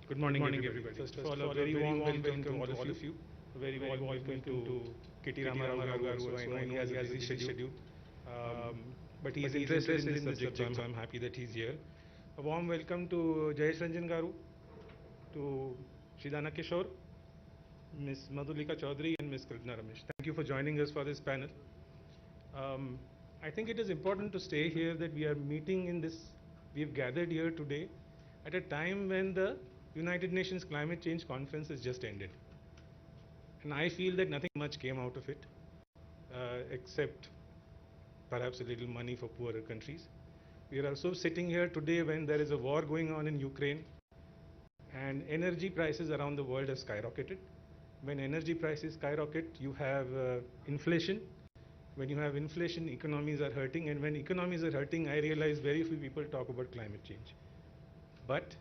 Good morning, everybody. First of all, a very warm welcome to all of you. A very warm welcome to KTR Garu. So I know he has a busy schedule, but he is interested in this subject, so I'm happy that he's here. A warm welcome to Jayesh Ranjan Garu, to Shidana Kishore, Ms. Madhulika Chaudhary, and Ms. Kalpana Ramesh. Thank you for joining us for this panel. I think it is important to stay here that we are meeting in this, we've gathered here today at a time when the United Nations Climate Change Conference has just ended. And I feel that nothing much came out of it, except perhaps a little money for poorer countries. We are also sitting here today when there is a war going on in Ukraine and energy prices around the world have skyrocketed. When energy prices skyrocket, you have inflation. When you have inflation, economies are hurting. And when economies are hurting, I realize very few people talk about climate change. But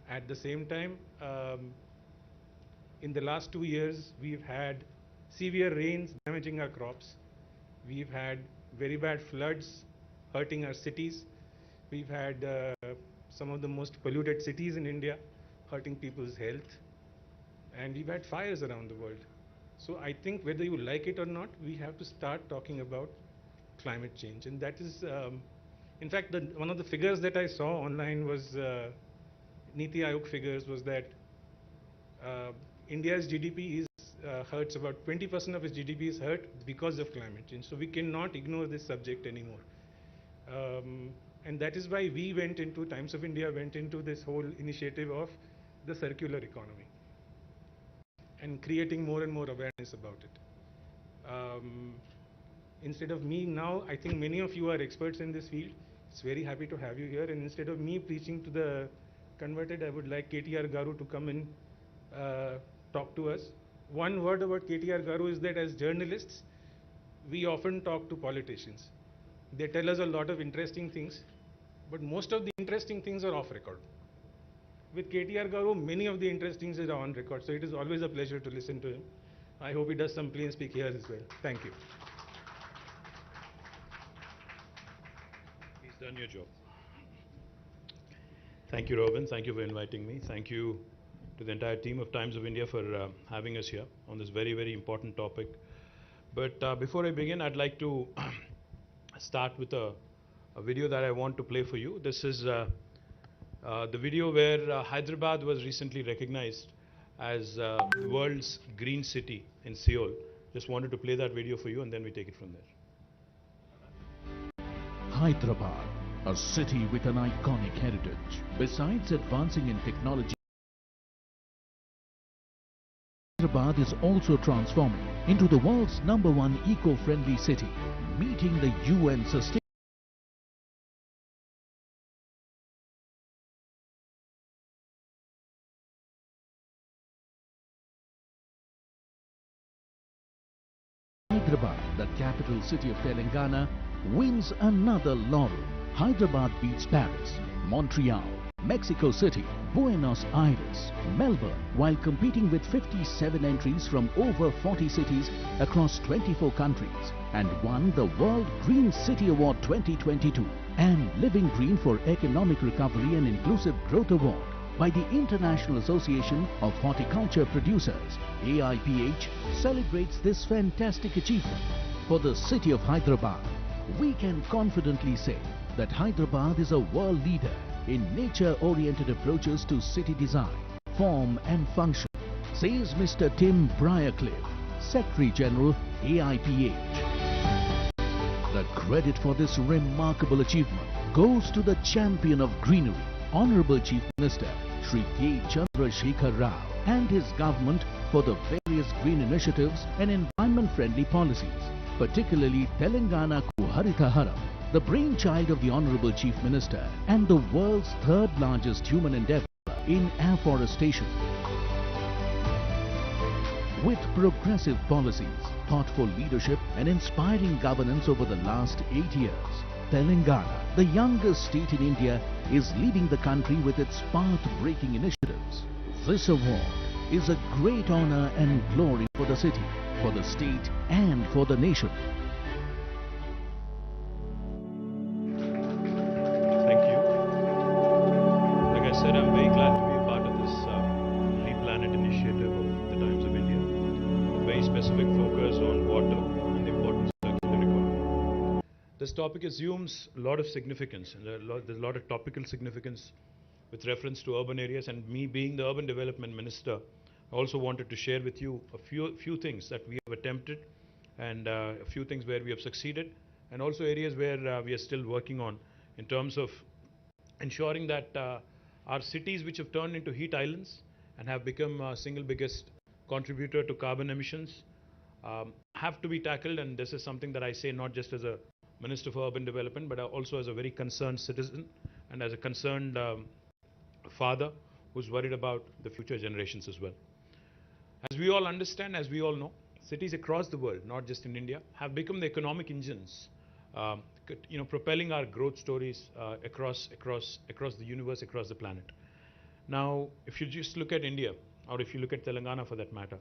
at the same time, in the last 2 years, we've had severe rains damaging our crops. We've had very bad floods hurting our cities. We've had some of the most polluted cities in India hurting people's health. And we've had fires around the world. So I think whether you like it or not, we have to start talking about climate change. And that is, in fact, one of the figures that I saw online was Niti Aayog figures was that India's GDP is hurts about 20% of its GDP is hurt because of climate change. So we cannot ignore this subject anymore. And that is why we went into, Times of India went into this whole initiative of the circular economy and creating more and more awareness about it. Instead of me now, I think many of you are experts in this field. It's very happy to have you here. And instead of me preaching to the converted, I would like KTR Garu to come and talk to us. One word about KTR Garu is that as journalists, we often talk to politicians. They tell us a lot of interesting things, but most of the interesting things are off record. With KTR Garu, many of the interesting things are on record, so it is always a pleasure to listen to him. I hope he does some plain speak here as well. Thank you. He's done your job. Thank you, Robin. Thank you for inviting me. Thank you to the entire team of Times of India for having us here on this very, very important topic. But before I begin, I'd like to start with a video that I want to play for you. This is the video where Hyderabad was recently recognized as the world's green city in Seoul. Just wanted to play that video for you and then we take it from there. Hyderabad, a city with an iconic heritage. Besides advancing in technology, Hyderabad is also transforming into the world's #1 eco-friendly city, meeting the UN Sustainable Hyderabad, the capital city of Telangana, wins another laurel. Hyderabad beats Paris, Montreal, Mexico City, Buenos Aires, Melbourne, while competing with 57 entries from over 40 cities across 24 countries, and won the World Green City Award 2022 and Living Green for Economic Recovery and Inclusive Growth Award by the International Association of Horticulture Producers. AIPH celebrates this fantastic achievement. For the city of Hyderabad, we can confidently say that Hyderabad is a world leader in nature-oriented approaches to city design, form and function, says Mr. Tim Briarcliffe, Secretary General, AIPH. The credit for this remarkable achievement goes to the champion of greenery, Honorable Chief Minister Shri K. Chandrasekhar Rao and his government for the various green initiatives and environment-friendly policies, particularly Telangana Ku Harita Haram, the brainchild of the Honorable Chief Minister and the world's third largest human endeavor in afforestation. With progressive policies, thoughtful leadership and inspiring governance over the last 8 years, Telangana, the youngest state in India, is leading the country with its path-breaking initiatives. This award is a great honor and glory for the city, for the state and for the nation. Thank you. Like I said, I'm very glad to be a part of this this topic assumes a lot of significance, and there's a lot of topical significance with reference to urban areas. And me being the urban development minister, I also wanted to share with you a few things that we have attempted, and a few things where we have succeeded, and also areas where we are still working on in terms of ensuring that our cities, which have turned into heat islands and have become single biggest contributor to carbon emissions, have to be tackled. And this is something that I say not just as a Minister for Urban Development, but also as a very concerned citizen and as a concerned father who's worried about the future generations as well. As we all understand, as we all know, cities across the world, not just in India, have become the economic engines, propelling our growth stories across the universe, across the planet. Now, if you just look at India, or if you look at Telangana for that matter,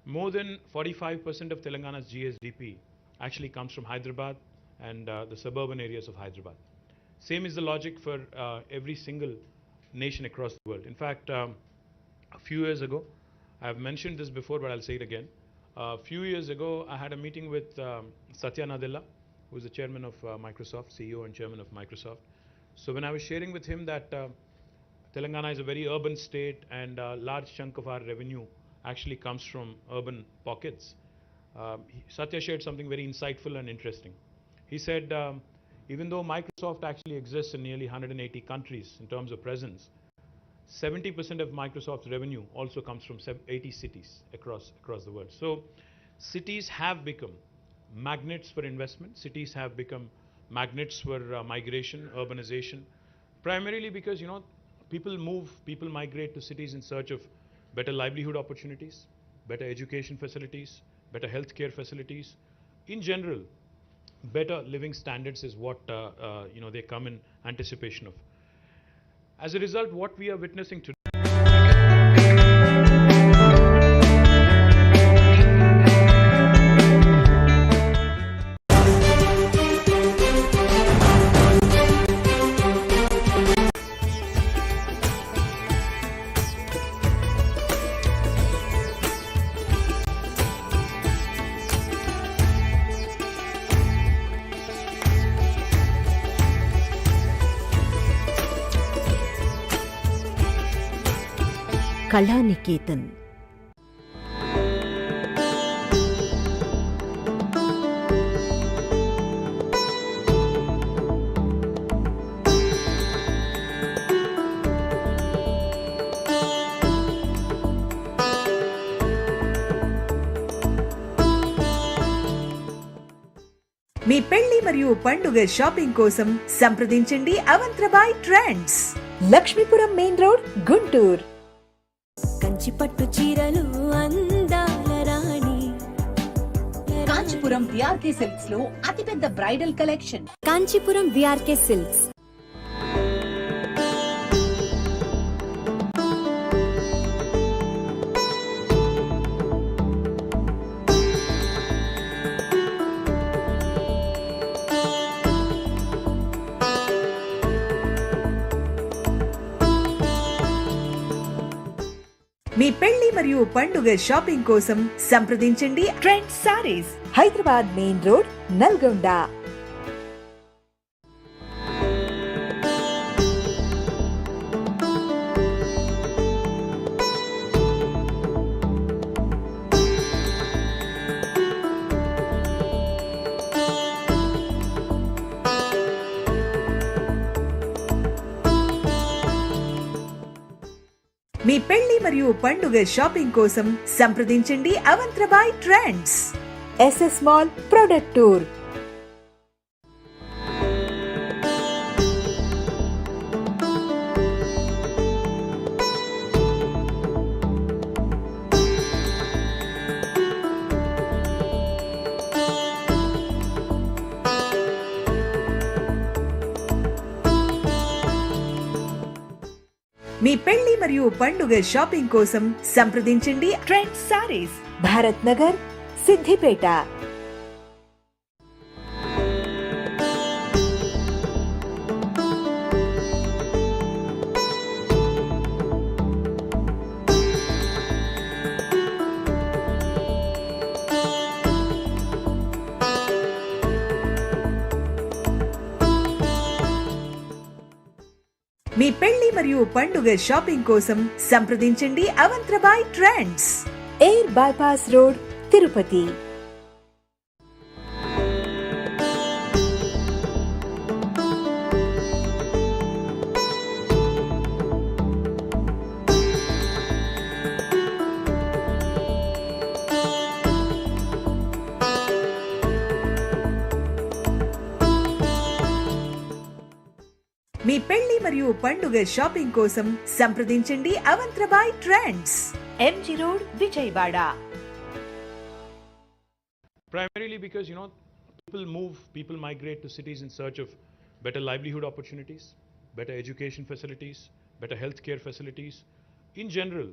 more than 45% of Telangana's GSDP actually comes from Hyderabad and the suburban areas of Hyderabad. Same is the logic for every single nation across the world. In fact, a few years ago, I have mentioned this before, but I'll say it again. A few years ago, I had a meeting with Satya Nadella, who is the chairman of Microsoft, CEO and chairman of Microsoft. So when I was sharing with him that Telangana is a very urban state and a large chunk of our revenue actually comes from urban pockets, Satya shared something very insightful and interesting. He said, even though Microsoft actually exists in nearly 180 countries in terms of presence, 70% of Microsoft's revenue also comes from 80 cities across the world. So cities have become magnets for investment. Cities have become magnets for migration, urbanization, primarily because, people migrate to cities in search of better livelihood opportunities, better education facilities, better healthcare facilities. In general, better living standards is what they come in anticipation of. As a result, what we are witnessing today Kalaniketan. మీ పెళ్లి మరియు పండుగ shopping కోసం సంప్రదించండి అవంత్రబాయ్ trends, Lakshmipuram main road, Guntur. Kanchi పట్టు చీరలు అందాల రాణి, కాంచీపురం విఆర్కే సిల్క్స్ లో అతిపెద్ద bridal collection. Kanchipuram VRK silks. మీ పెళ్లి మరియు పండుగ షాపింగ్ కోసం సంప్రదించండి trend saris, Hyderabad main road, Nalgonda. మీ పెళ్లి మరియు పండుగ షాపింగ్ కోసం సంప్రదించండి అవంత్రబాయ్ trends, SS mall product tour. మీ పెళ్లి మరియు పండుగ షాపింగ్ కోసం సంప్రదించండి ట్రెండ్ సారీస్, భారత్ నగర్, సిద్దిపేట. మీ పెళ్లి మరియు పండుగ షాపింగ్ కోసం సంప్రదించండి అవంత్రబాయ్ trends, air bypass road, Tirupati. మీ పెళ్లి మరియు పండుగ షాపింగ్ కోసం సంప్రదించండి అవంత్రబాయ్ trends, MG road, Vijayawada. Primarily because, people migrate to cities in search of better livelihood opportunities, better education facilities, better healthcare facilities. In general,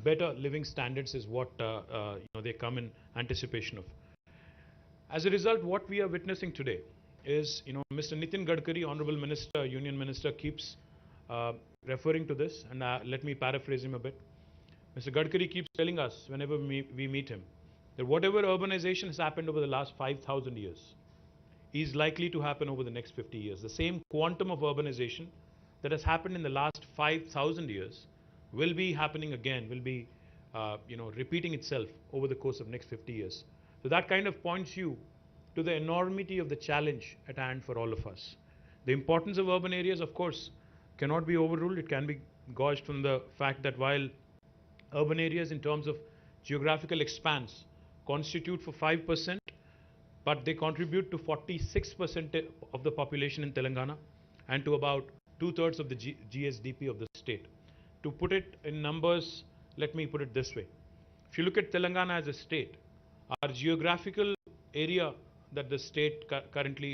better living standards is what they come in anticipation of. As a result, what we are witnessing today is, Mr. Nitin Gadkari, Honorable Minister, Union Minister, keeps referring to this, and let me paraphrase him a bit. Mr. Gadkari keeps telling us whenever we meet him that whatever urbanization has happened over the last 5,000 years is likely to happen over the next 50 years. The same quantum of urbanization that has happened in the last 5,000 years will be happening again, will be repeating itself over the course of next 50 years. So that kind of points you to the enormity of the challenge at hand for all of us. The importance of urban areas, of course, cannot be overruled. It can be gauged from the fact that while urban areas in terms of geographical expanse constitute for 5%, but they contribute to 46% of the population in Telangana and to about 2/3 of the GSDP of the state. To put it in numbers, let me put it this way. If you look at Telangana as a state, our geographical area that the state currently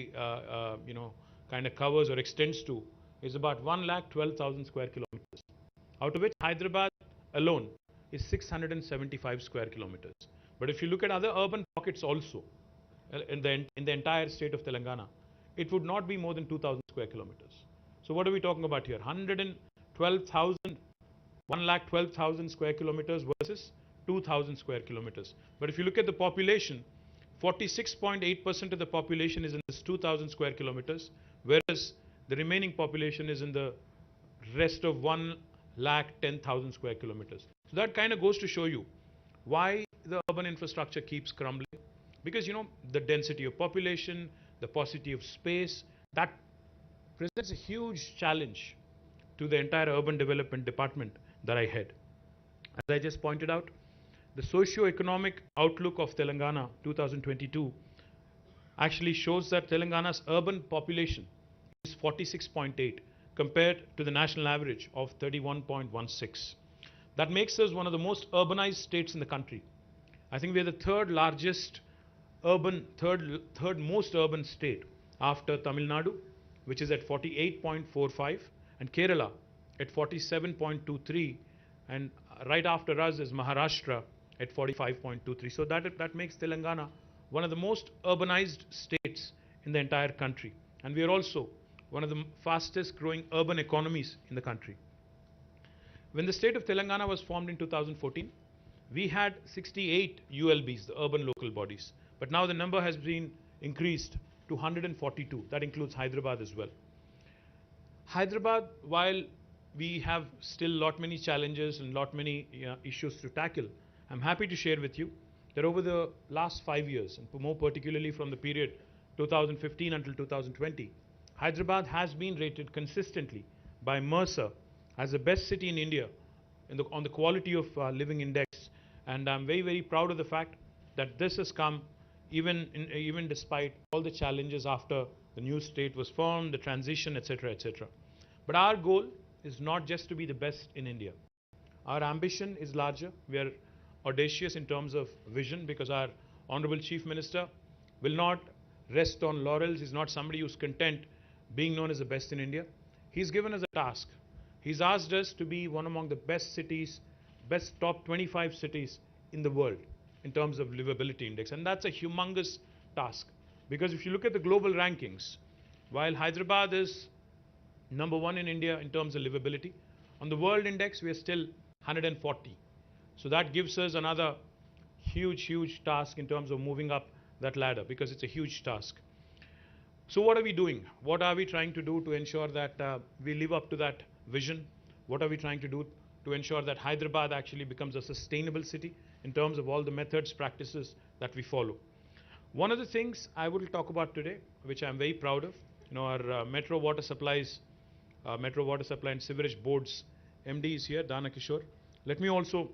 kind of covers or extends to is about 1,12,000 square kilometers, out of which Hyderabad alone is 675 square kilometers. But if you look at other urban pockets also in the entire state of Telangana, it would not be more than 2,000 square kilometers. So what are we talking about here? 1,12,000 square kilometers versus 2,000 square kilometers. But if you look at the population, 46.8% of the population is in this 2,000 square kilometers, whereas the remaining population is in the rest of 1,10,000 square kilometers. So that kind of goes to show you why the urban infrastructure keeps crumbling. Because, the density of population, the paucity of space, that presents a huge challenge to the entire urban development department that I head. As I just pointed out, the socio-economic outlook of Telangana 2022 actually shows that Telangana's urban population is 46.8 compared to the national average of 31.16. That makes us one of the most urbanized states in the country. I think we are the third most urban state after Tamil Nadu, which is at 48.45, and Kerala at 47.23, and right after us is Maharashtra at 45.23. So that makes Telangana one of the most urbanized states in the entire country. And we are also one of the fastest growing urban economies in the country. When the state of Telangana was formed in 2014, we had 68 ULBs, the urban local bodies. But now the number has been increased to 142. That includes Hyderabad as well. Hyderabad, while we have still many challenges and many issues to tackle, I'm happy to share with you that over the last 5 years, and more particularly from the period 2015 until 2020, Hyderabad has been rated consistently by Mercer as the best city in India on the quality of living index. And I'm very, very proud of the fact that this has come even despite all the challenges after the new state was formed, the transition, etc., etc. But our goal is not just to be the best in India. Our ambition is larger. We are audacious in terms of vision, because our Honorable Chief Minister will not rest on laurels. He's not somebody who's content being known as the best in India. He's given us a task. He's asked us to be one among the best cities, best top 25 cities in the world in terms of livability index. And that's a humongous task, because if you look at the global rankings, while Hyderabad is number 1 in India in terms of livability, on the world index we are still 140. So that gives us another huge task in terms of moving up that ladder, because it's a huge task. So what are we doing? What are we trying to do to ensure that we live up to that vision? What are we trying to do to ensure that Hyderabad actually becomes a sustainable city in terms of all the methods, practices that we follow? One of the things I will talk about today, which I'm very proud of, our Metro Water Supplies, Metro Water Supply and Sewerage Board's MD is here, Dana Kishore. Let me also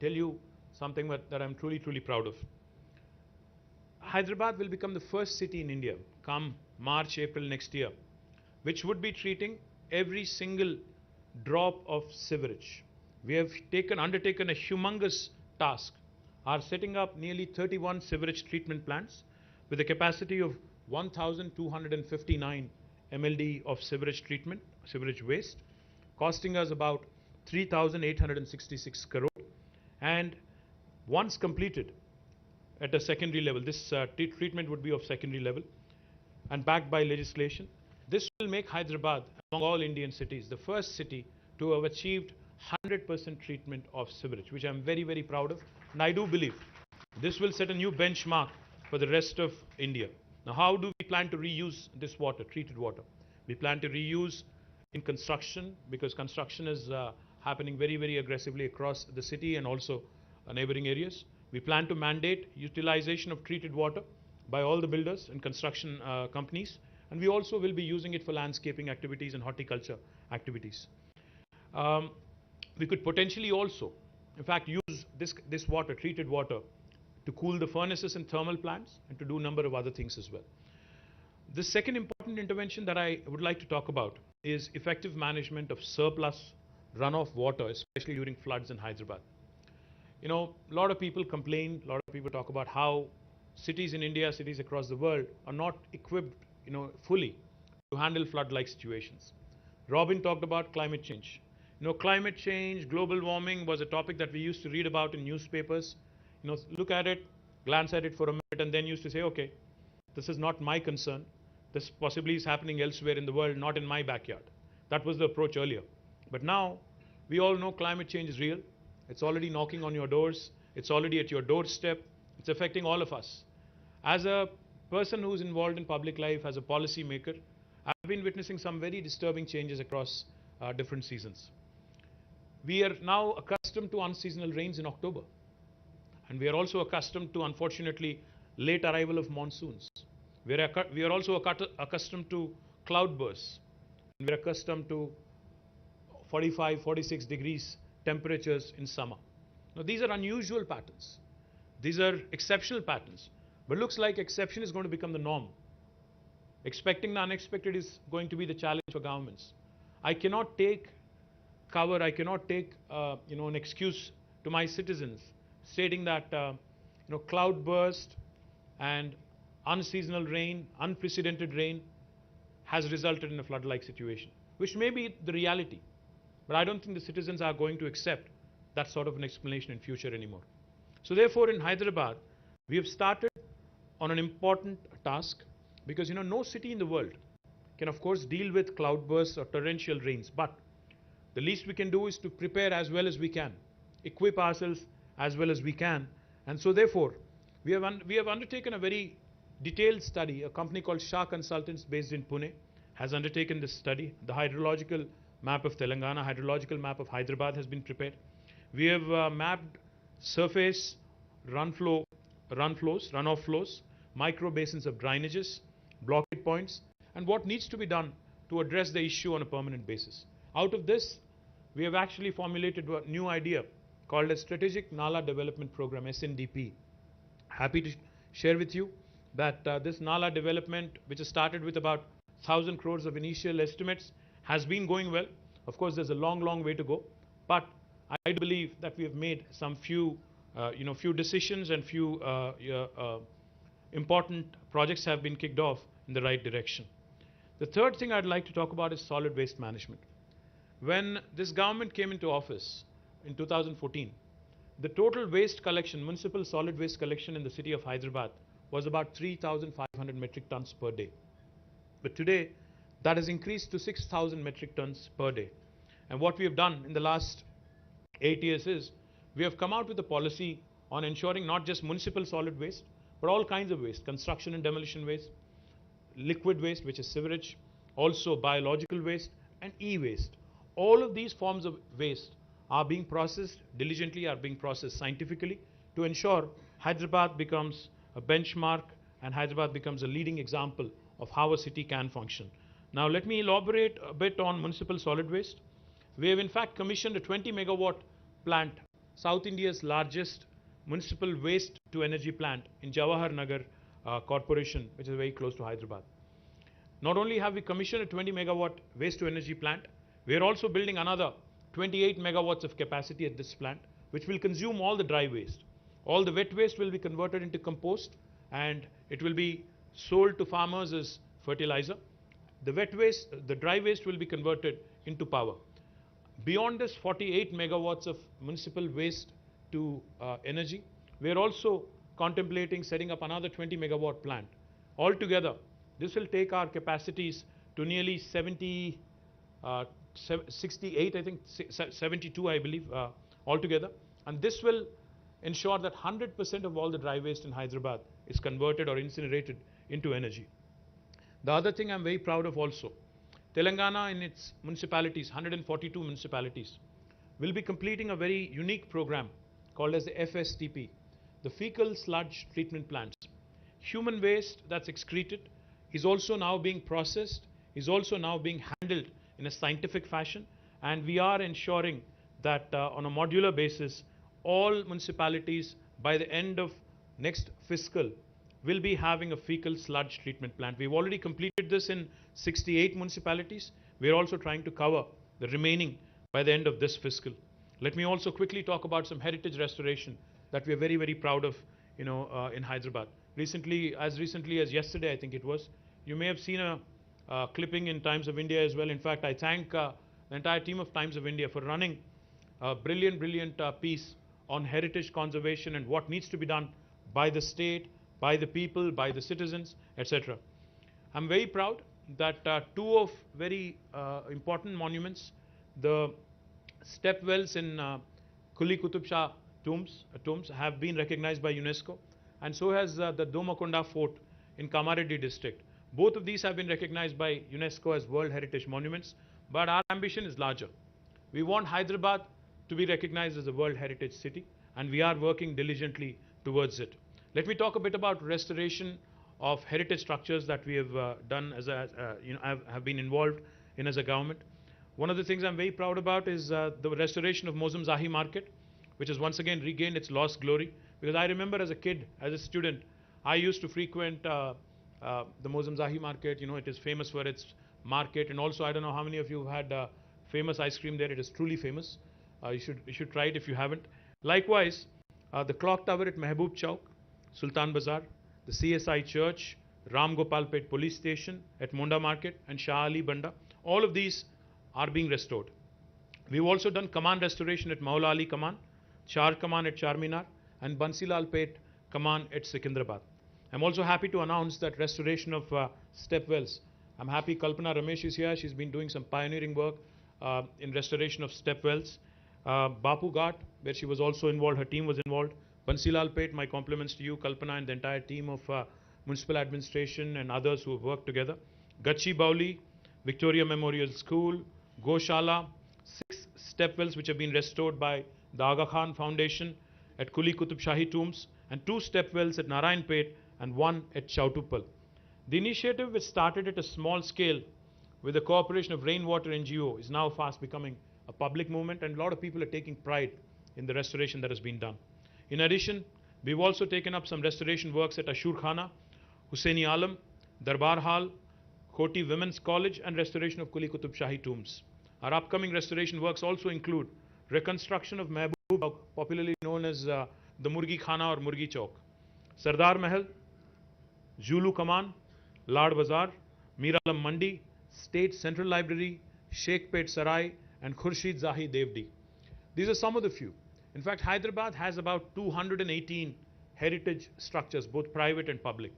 tell you something that I'm truly, truly proud of. Hyderabad will become the first city in India come March, April next year, which would be treating every single drop of sewerage. We have undertaken a humongous task, are setting up nearly 31 sewerage treatment plants with a capacity of 1,259 MLD of sewerage waste, costing us about 3,866 crore. And once completed at a secondary level, this treatment would be of secondary level and backed by legislation. This will make Hyderabad, among all Indian cities, the first city to have achieved 100% treatment of sewerage, which I'm very, very proud of. And I do believe this will set a new benchmark for the rest of India. Now, how do we plan to reuse this water, treated water? We plan to reuse in construction, because construction is happening very, very aggressively across the city and also neighboring areas. We plan to mandate utilization of treated water by all the builders and construction companies, and we also will be using it for landscaping activities and horticulture activities. We could potentially also, in fact, use this water, treated water, to cool the furnaces and thermal plants and to do a number of other things as well. The second important intervention that I would like to talk about is effective management of surplus runoff water, especially during floods in Hyderabad. A lot of people complain, a lot of people talk about how cities in India, cities across the world are not equipped, fully to handle flood-like situations. Robin talked about climate change. Climate change, global warming was a topic that we used to read about in newspapers. Look at it, glance at it for a minute, and then used to say, okay, this is not my concern. This possibly is happening elsewhere in the world, not in my backyard. That was the approach earlier. But now, we all know climate change is real. It's already knocking on your doors. It's already at your doorstep. It's affecting all of us. As a person who's involved in public life, as a policy maker, I've been witnessing some very disturbing changes across different seasons. We are now accustomed to unseasonal rains in October. And we are also accustomed to, unfortunately, late arrival of monsoons. We are also accustomed to cloudbursts. We are accustomed to 45, 46 degrees temperatures in summer. Now, these are unusual patterns. These are exceptional patterns. But looks like exception is going to become the norm. Expecting the unexpected is going to be the challenge for governments. I cannot take cover, I cannot take an excuse to my citizens stating that cloudburst and unseasonal rain, unprecedented rain has resulted in a flood-like situation, which may be the reality. But I don't think the citizens are going to accept that sort of an explanation in future anymore. So therefore, in Hyderabad, we have started on an important task, because no city in the world can of course deal with cloudbursts or torrential rains, but the least we can do is to prepare as well as we can, equip ourselves as well as we can. And so therefore, we have undertaken a very detailed study. A company called Shah Consultants based in Pune has undertaken this study. The hydrological map of Telangana, hydrological map of Hyderabad has been prepared. We have mapped surface runoff flows, micro basins of drainages, blockade points, and what needs to be done to address the issue on a permanent basis. Out of this, we have actually formulated a new idea called a Strategic Nala Development Program, SNDP. Happy to share with you that this Nala development, which has started with about 1,000 crores of initial estimates, has been going well. Of course, there's a long, long way to go, but I do believe that we have made some few decisions and few important projects have been kicked off in the right direction. The third thing I'd like to talk about is solid waste management. When this government came into office in 2014, the total waste collection, municipal solid waste collection in the city of Hyderabad was about 3,500 metric tons per day. But today, that has increased to 6,000 metric tons per day. And what we have done in the last 8 years is, we have come out with a policy on ensuring not just municipal solid waste, but all kinds of waste, construction and demolition waste, liquid waste, which is sewage, also biological waste and e-waste. All of these forms of waste are being processed diligently, are being processed scientifically to ensure Hyderabad becomes a benchmark and Hyderabad becomes a leading example of how a city can function. Now let me elaborate a bit on municipal solid waste. We have in fact commissioned a 20 megawatt plant, South India's largest municipal waste to energy plant in Jawahar Nagar Corporation, which is very close to Hyderabad. Not only have we commissioned a 20 megawatt waste to energy plant, we are also building another 28 megawatts of capacity at this plant, which will consume all the dry waste. All the wet waste will be converted into compost and it will be sold to farmers as fertilizer. The wet waste, the dry waste will be converted into power. Beyond this 48 megawatts of municipal waste to energy, we are also contemplating setting up another 20 megawatt plant. Altogether, this will take our capacities to nearly 68, I think, 72, I believe, altogether. And this will ensure that 100% of all the dry waste in Hyderabad is converted or incinerated into energy. The other thing I'm very proud of also, Telangana in its municipalities, 142 municipalities, will be completing a very unique program called as the FSTP, the Fecal Sludge Treatment Plants. Human waste that's excreted is also now being processed, is also now being handled in a scientific fashion, and we are ensuring that on a modular basis, all municipalities by the end of next fiscal will be having a fecal sludge treatment plant. We've already completed this in 68 municipalities. We're also trying to cover the remaining by the end of this fiscal. Let me also quickly talk about some heritage restoration that we're very, very proud of, in Hyderabad. Recently as yesterday, I think it was, you may have seen a clipping in Times of India as well. In fact, I thank the entire team of Times of India for running a brilliant piece on heritage conservation and what needs to be done by the state, by the people, by the citizens, etc. I'm very proud that two of very important monuments, the step wells in Kuli Qutub Shah tombs, have been recognized by UNESCO, and so has the Domakonda Fort in Kamareddy district. Both of these have been recognized by UNESCO as World Heritage Monuments, but our ambition is larger. We want Hyderabad to be recognized as a World Heritage City, and we are working diligently towards it. Let me talk a bit about restoration of heritage structures that we have done as have been involved in as a government. One of the things I'm very proud about is the restoration of Mozum Zahi Market, which has once again regained its lost glory. Because I remember as a kid, as a student, I used to frequent the Mozum Zahi Market. It is famous for its market, and also I don't know how many of you have had famous ice cream there. It is truly famous. You should try it if you haven't. Likewise, the clock tower at Mehboob Chowk, Sultan Bazaar, the CSI Church, Ram Gopal Pet Police Station at Monda Market, and Shah Ali Banda. All of these are being restored. We've also done Kaman restoration at Maula Ali Kaman, Char Kaman at Charminar, and Bansilal Pet Kaman at Secunderabad. I'm also happy to announce that restoration of step wells. I'm happy Kalpana Ramesh is here. She's been doing some pioneering work in restoration of step wells. Bapu Ghat, where she was also involved, her team was involved. Bansilal Pet, my compliments to you, Kalpana, and the entire team of municipal administration and others who have worked together. Gachi Bauli, Victoria Memorial School, Goshala, 6 step wells which have been restored by the Aga Khan Foundation at Kuli Qutub Shahi tombs, and 2 step wells at Narayanpet and 1 at Chautupal. The initiative, which started at a small scale with the cooperation of Rainwater NGO, is now fast becoming a public movement, and a lot of people are taking pride in the restoration that has been done. In addition, we've also taken up some restoration works at Ashur Khana, Hussaini Alam, Darbar Hall, Koti Women's College, and restoration of Kuli Qutub Shahi tombs. Our upcoming restoration works also include reconstruction of Mehboob Chowk, popularly known as the Murgi Khana or Murgi Chowk, Sardar Mahal, Julu Kaman, Lad Bazar, Mir Alam Mandi, State Central Library, Sheikpet Sarai, and Khurshid Zahi Devdi. These are some of the few. In fact, Hyderabad has about 218 heritage structures, both private and public.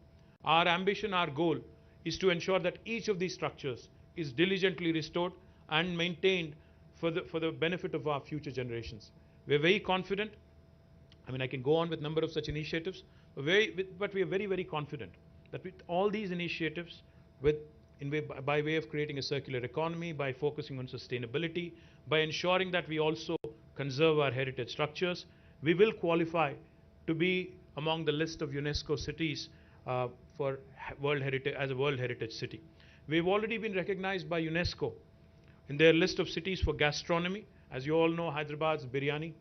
Our ambition, our goal, is to ensure that each of these structures is diligently restored and maintained for the benefit of our future generations. We're very confident. I can go on with a number of such initiatives, but we are very, very confident that with all these initiatives, with by way of creating a circular economy, by focusing on sustainability, by ensuring that we also conserve our heritage structures, we will qualify to be among the list of UNESCO cities for World Heritage as a World Heritage City. We've already been recognized by UNESCO in their list of cities for gastronomy. As you all know, Hyderabad's biryani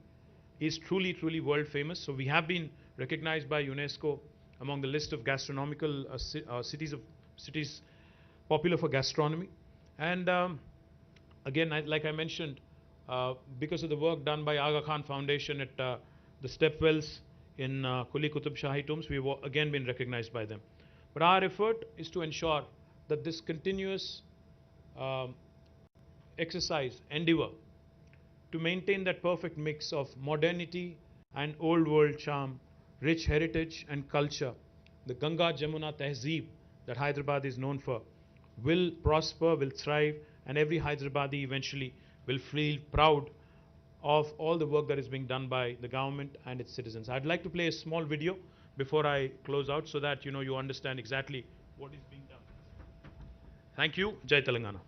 is truly, truly world famous. So we have been recognized by UNESCO among the list of gastronomical cities popular for gastronomy. And again, like I mentioned, because of the work done by Aga Khan Foundation at the Stepwells in Kuli Qutub Shahi tombs, we've again been recognized by them. But our effort is to ensure that this continuous exercise, endeavor, to maintain that perfect mix of modernity and old world charm, rich heritage and culture, the Ganga Jamuna Tehzeeb that Hyderabad is known for, will prosper, will thrive, and every Hyderabadi eventually will feel proud of all the work that is being done by the government and its citizens. I'd like to play a small video before I close out so that you understand exactly what is being done. Thank you. Jai Telangana.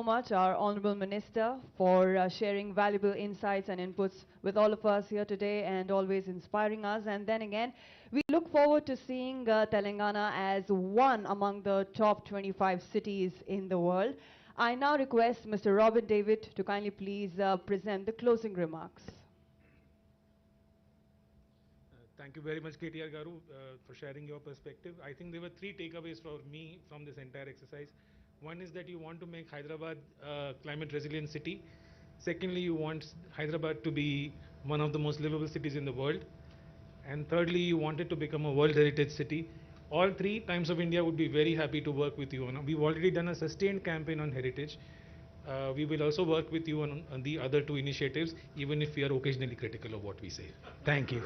Much, our Honorable Minister, for sharing valuable insights and inputs with all of us here today and always inspiring us. And then again, we look forward to seeing Telangana as one among the top 25 cities in the world. I now request Mr. Robin David to kindly please present the closing remarks. Thank you very much, KTR Garu, for sharing your perspective. I think there were 3 takeaways for me from this entire exercise. One is that you want to make Hyderabad a climate resilient city. Secondly, you want Hyderabad to be one of the most livable cities in the world. And thirdly, you want it to become a World Heritage City. All 3 Times of India would be very happy to work with you on. We've already done a sustained campaign on heritage. We will also work with you on the other 2 initiatives, even if we are occasionally critical of what we say. Thank you.